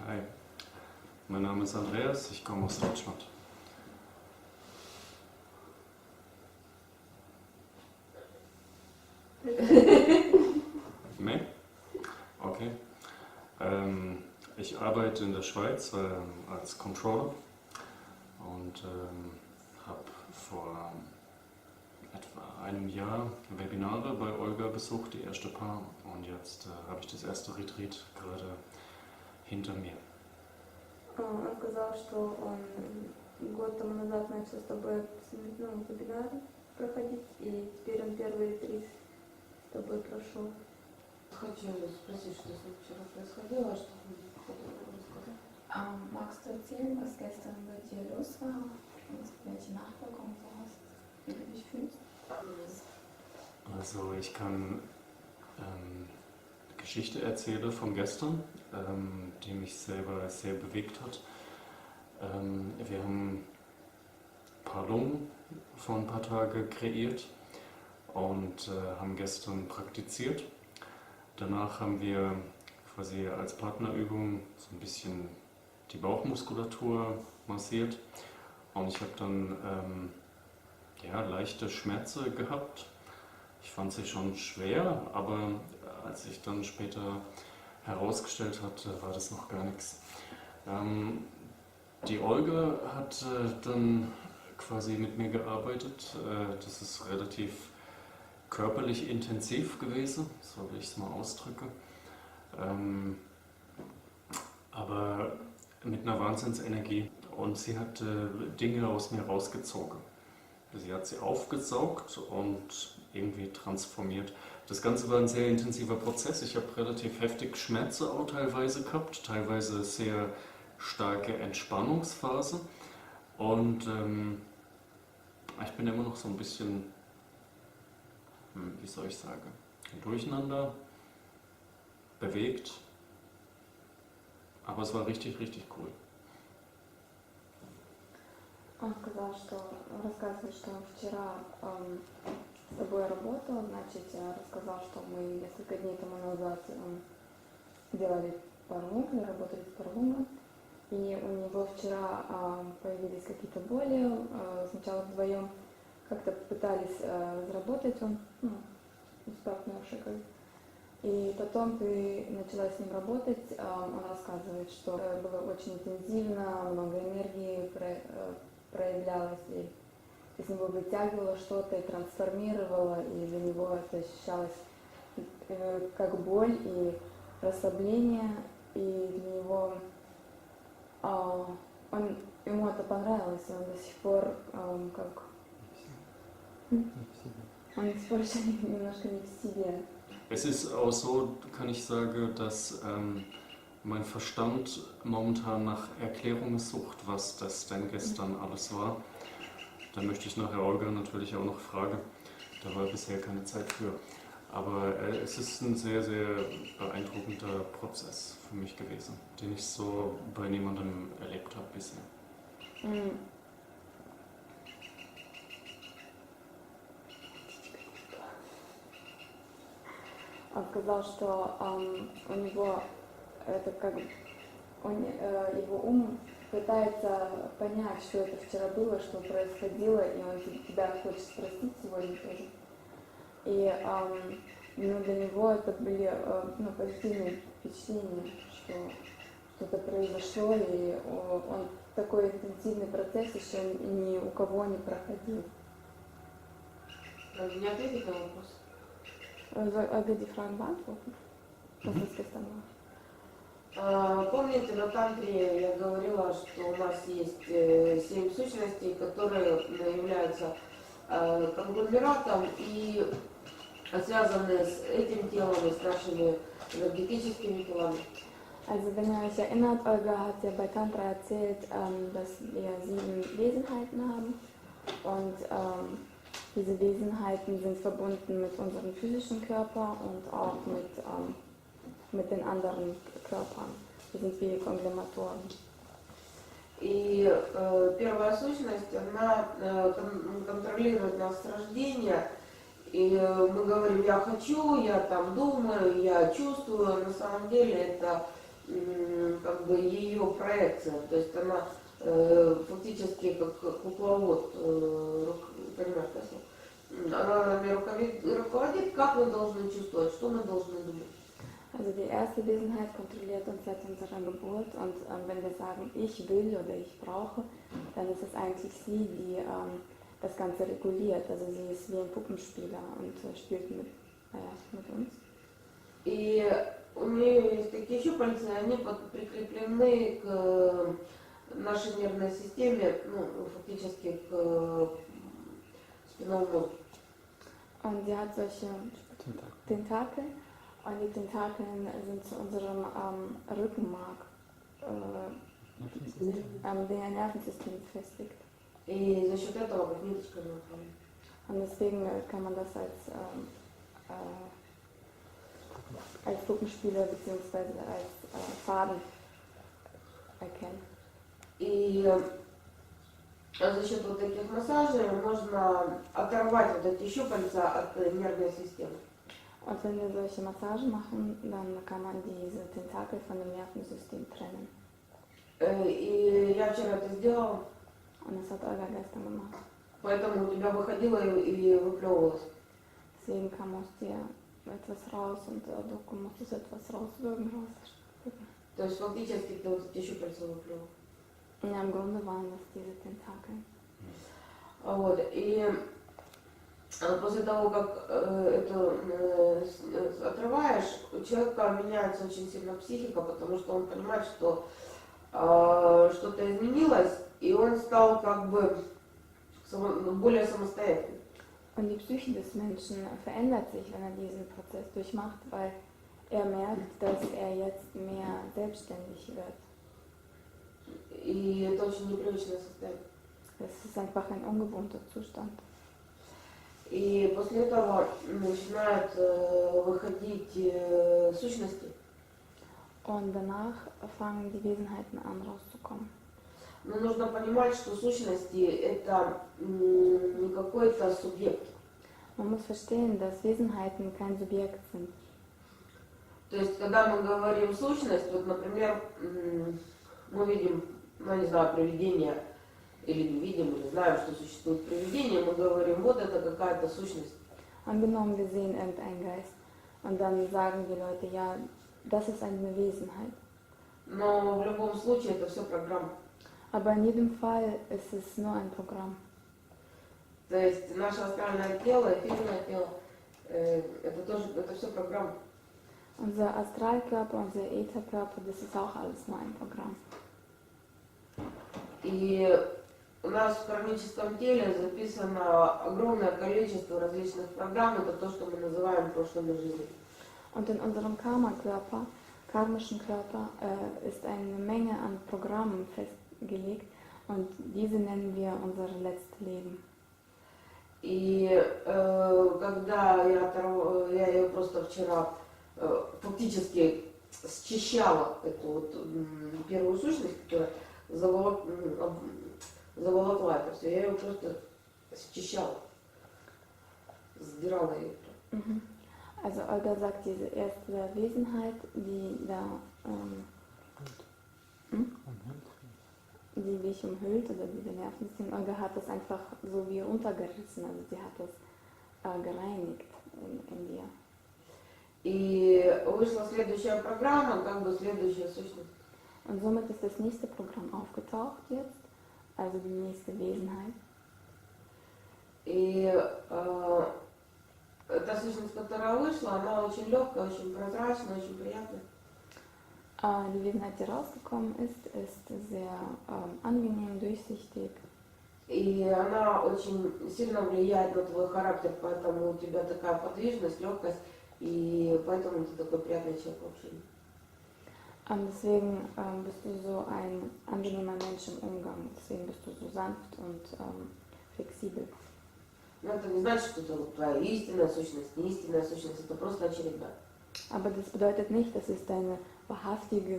Hi, mein Name ist Andreas, ich komme aus Deutschland. Nee? Okay. Ich arbeite in der Schweiz als Controller und habe vor etwa einem Jahr Webinare bei Olga besucht, die erste Paar, und jetzt habe ich das erste Retreat gerade hinter mir. Он сказал, что он год тому назад начал с тобой вебинары проходить, и теперь он первый ретрит с тобой прошел. Хочу спросить, что вчера происходило, что будет рассказать. Magst du erzählen, was gestern bei dir los war und welche Nachwirkungen du hast, wie du dich fühlst? Also ich kann Geschichte erzählen von gestern, die mich selber sehr bewegt hat. Wir haben Palung vor ein paar Tagen kreiert und haben gestern praktiziert. Danach haben wir quasi als Partnerübung so ein bisschen die Bauchmuskulatur massiert und ich habe dann leichte Schmerzen gehabt. Ich fand sie schon schwer, aber als ich dann später herausgestellt hatte, war das noch gar nichts. Die Olga hat dann quasi mit mir gearbeitet. Das ist relativ körperlich intensiv gewesen, so will ich es mal ausdrücken. Aber mit einer Wahnsinnsenergie. Und sie hat Dinge aus mir rausgezogen. Sie hat sie aufgesaugt und irgendwie transformiert. Das Ganze war ein sehr intensiver Prozess. Ich habe relativ heftig Schmerzen auch teilweise gehabt, teilweise sehr starke Entspannungsphase. Und ich bin immer noch so ein bisschen, wie soll ich sagen, durcheinander, bewegt. Aber es war richtig, richtig cool. Он сказал, что рассказывает, что он вчера с тобой работал, значит, рассказал, что мы несколько дней тому назад делали парвум, работали с парвумом, и у него вчера появились какие-то боли, сначала вдвоем как-то пытались разработать, он с партнершей, и потом ты начала с ним работать, он рассказывает, что было очень интенсивно, много энергии проявлялось, и из него вытягивало что-то и трансформировало, и для него это ощущалось как боль и расслабление, и для него ему это понравилось, и он до сих пор он до сих пор еще немножко не в себе. Es ist auch so, kann ich sagen, dass mein Verstand momentan nach Erklärungen sucht, was das denn gestern alles war. Da möchte ich nachher Olga natürlich auch noch fragen. Da war bisher keine Zeit für. Aber es ist ein sehr, sehr beeindruckender Prozess für mich gewesen, den ich so bei niemandem erlebt habe bisher. Он сказал, что у него это как его ум пытается понять, что это вчера было, что происходило, и он тебя хочет спросить сегодня тоже. И для него это были позитивные впечатления, что что-то произошло, и он такой интенсивный процесс еще ни у кого не проходил. Не ответить на вопрос? Olga die Fragen beantworten? Was ist gestern war? Помните, на тантре я говорила, что у нас есть 7 сущностей, которые являются конгломератом и связаны с этим телом и с нашими энергетическими телами. Also wenn ihr euch erinnert, Olga hat ja bei Tantra erzählt, dass wir 7 Wesenheiten haben und diese Wesenheiten sind verbunden mit unserem physischen Körper und auch mit den anderen Körpern. Wir sind wie Konglomeratoren. И первая сущность, она контролирует нас с рождения. И мы говорим, я хочу, я там думаю, я чувствую. На самом деле это как бы ее проекция, то есть она фактически как кукловод, понимаешь, да, она нами руководит, как мы должны чувствовать, что мы должны думать. Also die erste Wesenheit kontrolliert uns seit unserer Geburt und wenn wir sagen, ich will oder ich brauche, dann ist es eigentlich sie, die das Ganze reguliert. Also sie ist wie ein Puppenspieler und spielt mit uns. И у нее есть такие щупальца, они прикреплены к нашей нервной системе, ну, фактически к спинному мозгу. Und sie hat solche Tentakel und die Tentakeln sind zu unserem Rückenmark, der Nervensystem befestigt. И за счет этого как ниточка направлена. Und deswegen kann man das als Puppenspieler bzw. als Faden erkennen. И за счет вот таких массажей можно оторвать вот эти щупальца от нервной системы. Und wenn wir solche Massagen machen, dann kann man diese Tentakel von dem Nervensystem trennen. И я вчера это сделала, Und das hat Olga gestern gemacht. поэтому у тебя выходило и выплевывалось. Deswegen kam aus dir etwas raus und du musstest etwas rauswürgen, То есть фактически ты вот эти щупальца выплевывал. Ja, im Grunde waren das diese Tentakel. Вот. И после того, как это отрываешь, у человека меняется очень сильно психика, потому что он понимает, что что-то изменилось, и он стал как бы более самостоятельным. Und die Psyche des Menschen verändert sich, wenn er diesen Prozess durchmacht, weil er merkt, dass er jetzt mehr selbstständig wird. И это очень непривычное состояние. Das ist einfach ein ungewohnter Zustand. И после этого начинают выходить сущности. Und danach fangen die Wesenheiten an rauszukommen. Но нужно понимать, что сущности это не какой-то субъект. Man muss verstehen, dass Wesenheiten kein Subjekt sind. То есть, когда мы говорим сущность, вот, например, мы видим, ну, не знаю, привидение, или не видим, или знаем, что существует привидение, мы говорим, вот это какая-то сущность. Angenommen, wir sehen irgendeinen Geist und dann sagen die Leute, ja, das ist eine Wesenheit. Но в любом случае это все программа. Aber in jedem Fall ist es nur ein Programm. То есть наше астральное тело, эфирное тело, это тоже, это все программа. Unser Astralkörper, unser Ätherkörper, das ist auch alles nur ein Programm. И у нас в кармическом теле записано огромное количество различных программ. Это то, что мы называем прошлыми жизнями. Und in unserem Karma-Körper, karmischen Körper, ist eine Menge an Programmen festgelegt und diese nennen wir unser letztes Leben. И когда я ее просто вчера фактически счищала, эту вот первую сущность, которая заволокла это все, я ее просто счищала, сдирала ее. Mhm. Also Olga sagt, diese erste Wesenheit, die da die dich umhüllt oder diese Nervensystem, Olga hat das einfach so wie runtergerissen, also sie hat das gereinigt in dir. И вышла следующая программа, как бы следующая сущность. Und somit ist das nächste Programm aufgetaucht jetzt, also die nächste Wesenheit. И та сущность, которая вышла, она очень легкая, очень прозрачная, очень приятная. Die Wesenheit, die rausgekommen ist sehr angenehm, durchsichtig. И она очень сильно влияет на твой характер, поэтому у тебя такая подвижность, легкость, и поэтому ты такой приятный человек в общении. Deswegen bist du so ein angenehmer Mensch im Umgang, deswegen bist du so sanft und flexibel. Но это не значит, что это вот твоя истинная сущность, не истинная сущность, это просто очередная. Aber das bedeutet nicht, dass es dein wahrhaftiges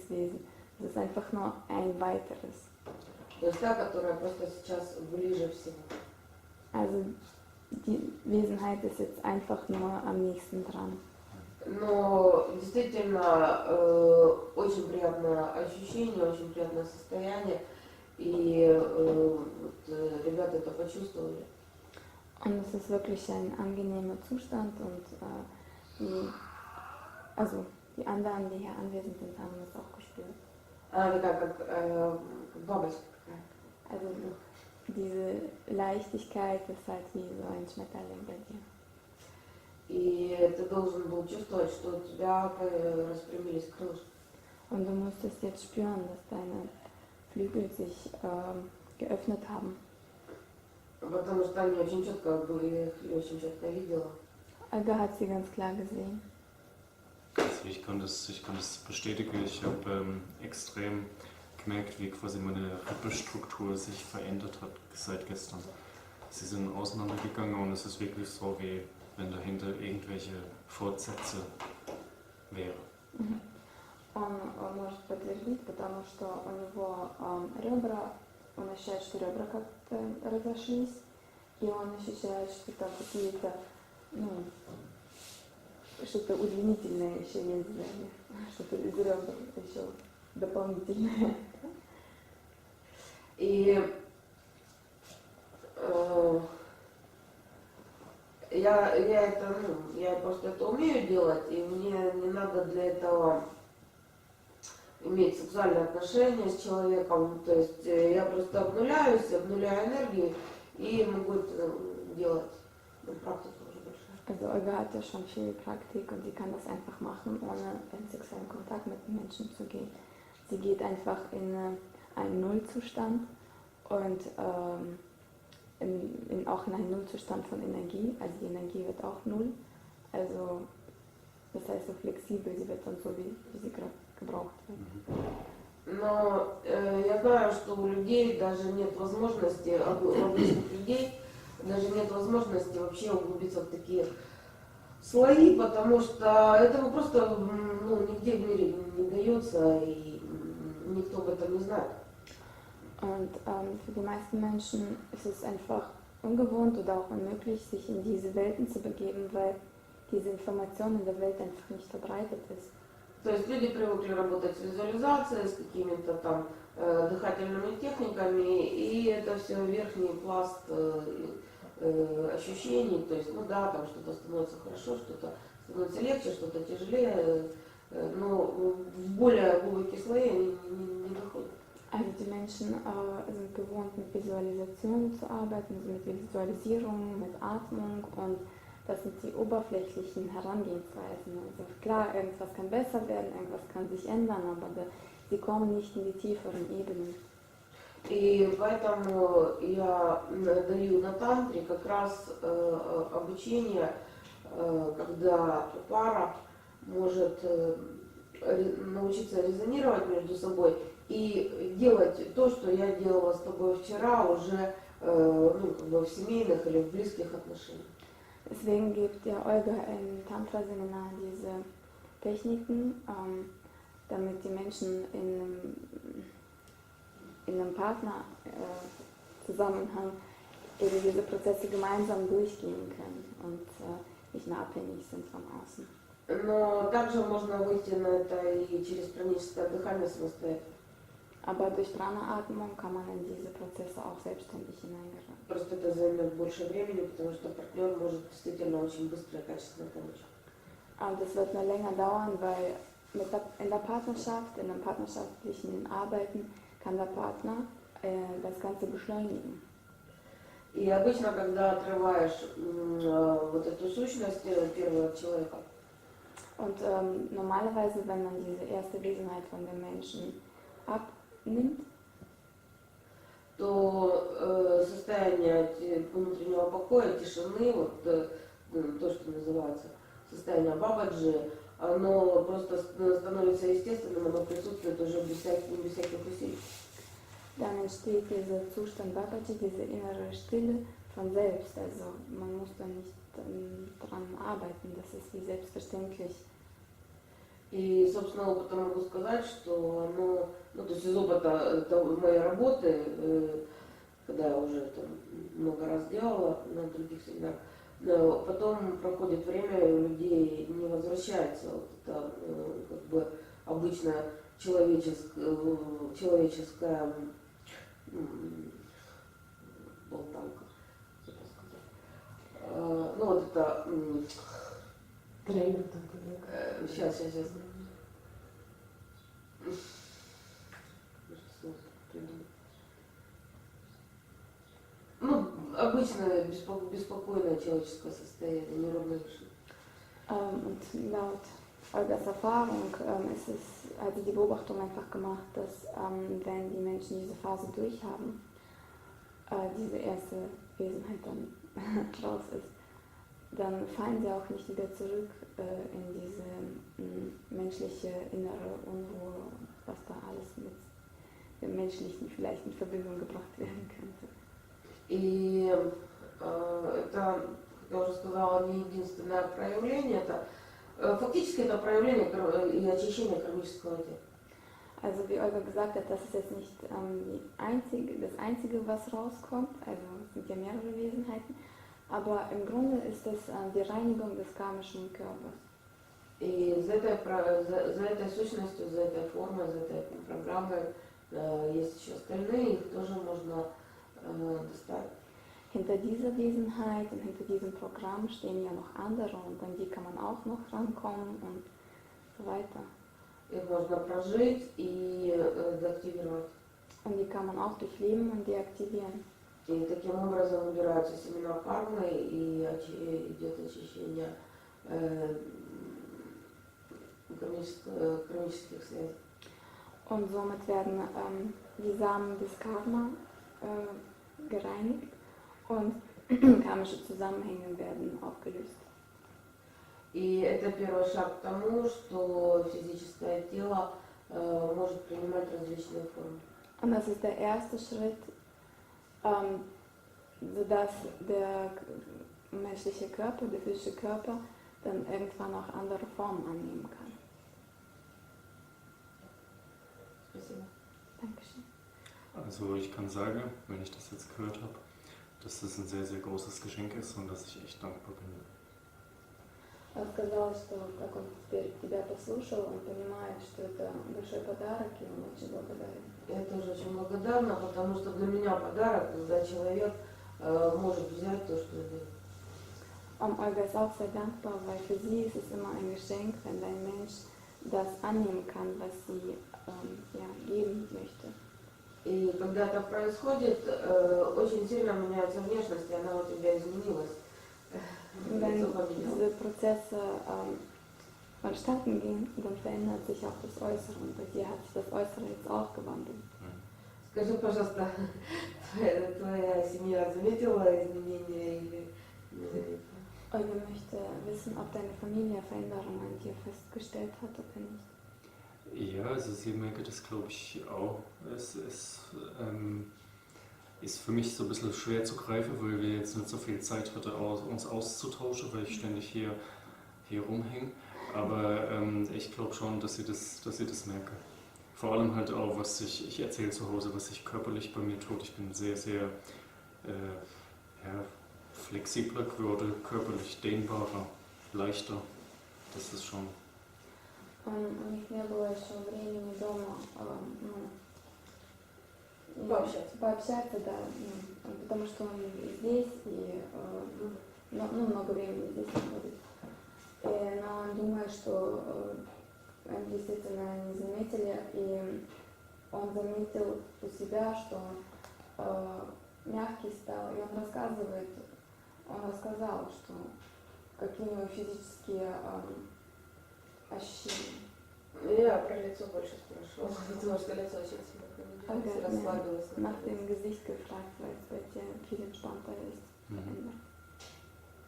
Wesen. Es ist einfach nur ein weiteres. То есть та, которая просто сейчас ближе всего. Also die Wesenheit ist jetzt einfach nur am nächsten dran. Но действительно очень приятное ощущение, очень приятное состояние. И ребята это почувствовали. Und es ist wirklich ein angenehmer Zustand und die anderen, die hier anwesend sind, haben das auch gespürt. Как бабочка какая. Also diese Leichtigkeit ist halt wie so ein Schmetterling bei dir. И ты должен был чувствовать, что у тебя распрямились крылышки. Und du musstest jetzt spüren, dass deine Flügel sich geöffnet haben. Потому что они очень четко были, я их очень четко видела. Olga hat sie ganz klar gesehen. Also ich konnte es bestätigen. Ich habe extrem gemerkt, wie quasi meine Rippelstruktur sich verändert hat seit gestern. Sie sind auseinandergegangen und es ist wirklich so, wie wenn dahinter irgendwelche Fortsätze wären. Он может подтвердить, потому что у него ребра, он ощущает, что ребра как-то разошлись, и он ощущает, что там какие-то, что-то удлинительное еще есть сзади, что-то из ребер еще дополнительное. И я просто это умею делать, и мне не надо для этого иметь сексуальные отношения с человеком. То есть я просто обнуляю энергию и могу это делать. Практика уже большая. Also Olga hat ja schon viel Praktik und sie kann das einfach machen, ohne in sexuellen Kontakt mit den Menschen zu gehen. Sie geht einfach in einen Nullzustand und auch in einen Nullzustand von Energie. Also die Energie wird auch null. Also das heißt so flexibel, sie wird dann so, wie sie gerade gebraucht wird. Но я знаю, что у людей даже нет возможности, у обычных людей даже нет возможности вообще углубиться в такие слои, потому что этого просто нигде в мире не дается, и никто об этом не знает. Und für die meisten Menschen ist es einfach ungewohnt oder auch unmöglich, sich in diese Welten zu begeben, weil diese Information in der Welt einfach nicht verbreitet ist. То есть люди привыкли работать с визуализацией, с какими-то там дыхательными техниками, и это все верхний пласт ощущений, то есть, там что-то становится хорошо, что-то становится легче, что-то тяжелее, но в более глубокие слои они не доходят. Also die Menschen sind gewohnt, mit Visualisation zu arbeiten, also mit Visualisierung, mit Atmung, und das sind die oberflächlichen Herangehensweisen. Also klar, irgendwas kann besser werden, irgendwas kann sich ändern, aber sie kommen nicht in die tieferen Ebenen. И поэтому я даю на тантре как раз обучение, когда пара может научиться резонировать между собой и делать то, что я делала с тобой вчера, уже в семейных или в близких отношениях. Deswegen gibt ja Olga im Tantra-Seminar diese Techniken, damit die Menschen in einem Partnerzusammenhang eben diese Prozesse gemeinsam durchgehen können und nicht mehr abhängig sind von außen. Но также можно выйти на это и через праническое дыхание самостоятельно. Aber durch Prana-Atmung kann man in diese Prozesse auch selbstständig hineingeraten. Просто это займет больше времени, потому что партнер может действительно очень быстро и качественно помочь. Und das wird nur länger dauern, weil in der Partnerschaft, in einem partnerschaftlichen Arbeiten, kann der Partner das Ganze beschleunigen. И обычно, когда отрываешь вот эту сущность первого человека, Und normalerweise, wenn man diese erste Wesenheit von dem Menschen abnimmt, то состояние внутреннего покоя, тишины, вот то, что называется состояние бабаджи, оно просто становится естественным, оно присутствует уже без всяких усилий. dann entsteht dieser Zustand Babaji, diese innere Stille von selbst. Also man muss da nicht dran arbeiten, das ist wie selbstverständlich. И, собственно, опытом могу сказать, что то есть из опыта моей работы, когда я уже это много раз делала на других семинарах, потом проходит время, и у людей возвращается вот это как бы обычная человеческая болталка, как это сказать. Ну вот это Трейлер такой. сейчас. Ну, обычное беспокойное человеческое состояние, неравновешенное. Und laut Olgas Erfahrung hat sie die Beobachtung einfach gemacht, dass wenn die Menschen diese Phase durchhaben, diese erste Wesenheit dann raus ist, dann fallen sie auch nicht wieder zurück in diese menschliche innere Unruhe, was da alles mit dem Menschlichen vielleicht in Verbindung gebracht werden könnte. И это, как я уже сказала, не единственное проявление, это фактически это проявление и очищение кармического тела. Also wie Olga gesagt hat, das ist jetzt nicht das Einzige, was rauskommt, also es sind ja mehrere Wesenheiten, aber im Grunde ist es die Reinigung des karmischen Körpers. И за этой сущностью, за этой формой, за этой программой есть еще остальные, их тоже можно достать. Hinter dieser Wesenheit und hinter diesem Programm stehen ja noch andere und an die kann man auch noch rankommen und so weiter. Их можно прожить и деактивировать. Und die kann man auch durchleben und deaktivieren. И таким образом убираются семена кармы и идет очищение кармических связей. Und somit werden die Samen des Karma gereinigt und karmische Zusammenhänge werden aufgelöst. И это первый шаг к тому, что физическое тело может принимать различные формы. Und das ist der erste Schritt, sodass der menschliche Körper, der physische Körper, dann irgendwann auch andere Formen annehmen kann. Спасибо. Dankeschön. Also ich kann sagen, wenn ich das jetzt gehört habe, dass das ein sehr, sehr großes Geschenk ist und dass ich echt dankbar bin. Он сказал, что как он теперь тебя послушал, он понимает, что это большой подарок, и он очень благодарен. Я тоже очень благодарна, потому что для меня подарок, когда человек может взять то, что идет. Olga ist auch sehr dankbar, weil für sie ist es immer ein Geschenk, wenn ein Mensch das annehmen kann, was sie geben möchte. И когда это происходит, очень сильно меняется внешность, и она у тебя изменилась. Wenn diese Prozesse vonstatten gehen, dann verändert sich auch das Äußere. Und bei dir hat sich das Äußere jetzt auch gewandelt. Скажи, пожалуйста, твоя семья заметила изменения или не заметила? Olga möchte wissen, ob deine Familie Veränderungen an dir festgestellt hat oder nicht. Ja, also sie merkt das, glaube ich, auch. Es ist für mich so ein bisschen schwer zu greifen, weil wir jetzt nicht so viel Zeit hatten, uns auszutauschen, weil ich ständig hier rumhänge. Aber ich glaube schon, dass sie das merke. Vor allem halt auch, was ich erzähle zu Hause, was sich körperlich bei mir tut. Ich bin sehr, sehr flexibler geworden, körperlich dehnbarer, leichter. Das ist schon. У них не было еще времени дома пообщаться, да, потому что он здесь и много времени здесь находит. Но он думает, что они действительно не заметили, и он заметил у себя, что мягкий стал, и он рассказал, что какие у него физические ощущения. Я про лицо больше спрашивала, потому что лицо очень сильно расслабилось. Nach dem Gesicht gefragt, weil es bei dir viel entspannter ist.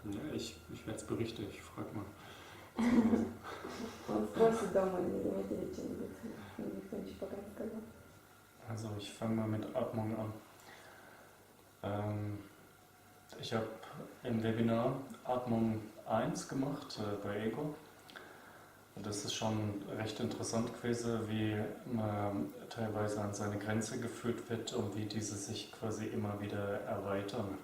Ja, ich werde es berichten, ich frage mal. Он спросит дома, не заметили что-нибудь, никто ничего пока не сказал. Also ich fange mal mit Atmung an. Ich habe im Webinar Atmung 1 gemacht bei Ego. Und das ist schon recht interessant gewesen, wie man teilweise an seine Grenze geführt wird und wie diese sich quasi immer wieder erweitern.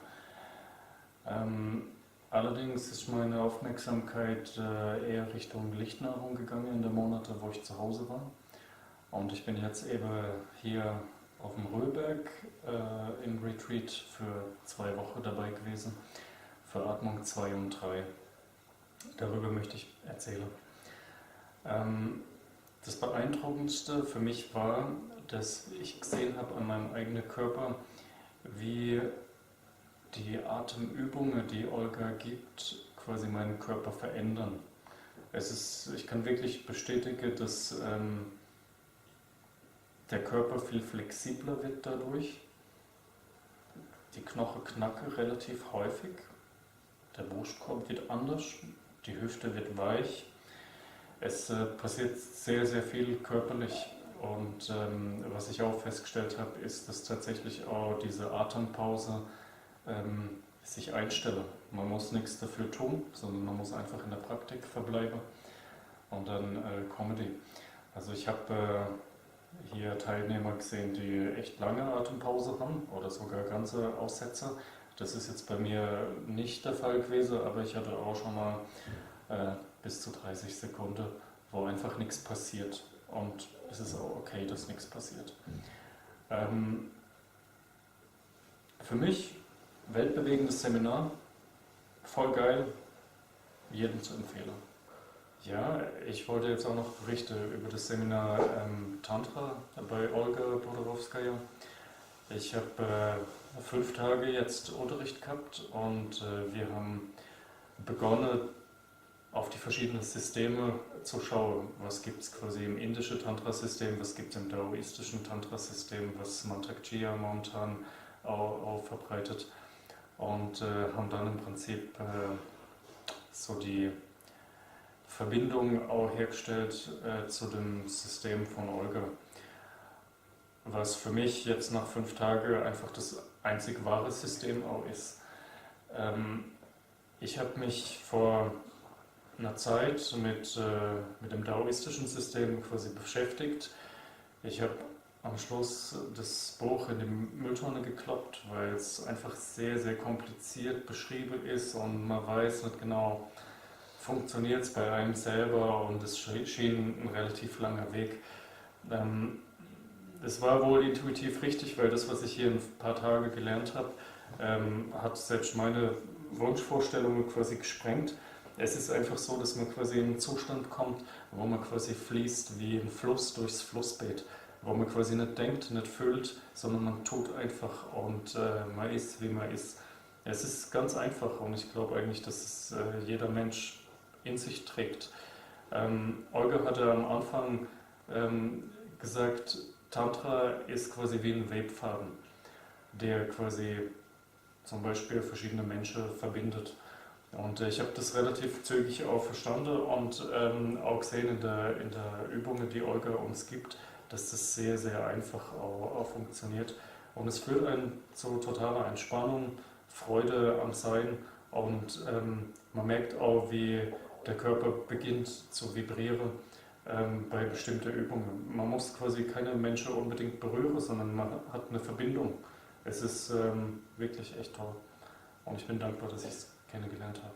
Allerdings ist meine Aufmerksamkeit eher Richtung Lichtnahrung gegangen in den Monaten, wo ich zu Hause war. Und ich bin jetzt eben hier auf dem Röhlberg im Retreat für 2 Wochen dabei gewesen, für Atmung 2 und 3. Darüber möchte ich erzählen. Das Beeindruckendste für mich war, dass ich gesehen habe an meinem eigenen Körper, wie die Atemübungen, die Olga gibt, quasi meinen Körper verändern. Ich kann wirklich bestätigen, dass der Körper viel flexibler wird dadurch. Die Knochen knacken relativ häufig. Der Brustkorb wird anders, die Hüfte wird weich. Es passiert sehr, sehr viel körperlich. Und was ich auch festgestellt habe, ist, dass tatsächlich auch diese Atempause sich einstellen. Man muss nichts dafür tun, sondern man muss einfach in der Praktik verbleiben und dann kommen die. Also ich habe hier Teilnehmer gesehen, die echt lange Atempause haben oder sogar ganze Aussetzer. Das ist jetzt bei mir nicht der Fall gewesen, aber ich hatte auch schon mal bis zu 30 Sekunden, wo einfach nichts passiert. Und es ist auch okay, dass nichts passiert. Für mich weltbewegendes Seminar, voll geil, jedem zu empfehlen. Ja, ich wollte jetzt auch noch berichten über das Seminar Tantra bei Olga Bodorowskaja. Ich habe 5 Tage jetzt Unterricht gehabt und wir haben begonnen, auf die verschiedenen Systeme zu schauen. Was gibt es quasi im indischen Tantra-System, was gibt es im daoistischen Tantra-System, was Mantak Chia momentan auch verbreitet. Und haben dann im Prinzip so die Verbindung auch hergestellt zu dem System von Olga. Was für mich jetzt nach 5 Tagen einfach das einzig wahre System auch ist. Ich habe mich vor einer Zeit mit dem daoistischen System quasi beschäftigt. Ich habe am Schluss das Buch in die Mülltonne gekloppt, weil es einfach sehr, sehr kompliziert beschrieben ist und man weiß nicht genau, funktioniert es bei einem selber, und es schien ein relativ langer Weg. Es war wohl intuitiv richtig, weil das, was ich hier in ein paar Tagen gelernt habe, hat selbst meine Wunschvorstellungen quasi gesprengt. Es ist einfach so, dass man quasi in einen Zustand kommt, wo man quasi fließt wie ein Fluss durchs Flussbett, wo man quasi nicht denkt, nicht fühlt, sondern man tut einfach und man ist, wie man ist. Es ist ganz einfach und ich glaube eigentlich, dass es jeder Mensch in sich trägt. Olga hatte am Anfang gesagt, Tantra ist quasi wie ein Webfaden, der quasi zum Beispiel verschiedene Menschen verbindet. Und ich habe das relativ zügig auch verstanden und auch gesehen in der Übungen, die Olga uns gibt, dass das sehr, sehr einfach auch funktioniert. Und es führt einen zu totaler Entspannung, Freude am Sein und man merkt auch, wie der Körper beginnt zu vibrieren bei bestimmten Übungen. Man muss quasi keine Menschen unbedingt berühren, sondern man hat eine Verbindung. Es ist wirklich echt toll und ich bin dankbar, dass ich es kennengelernt habe.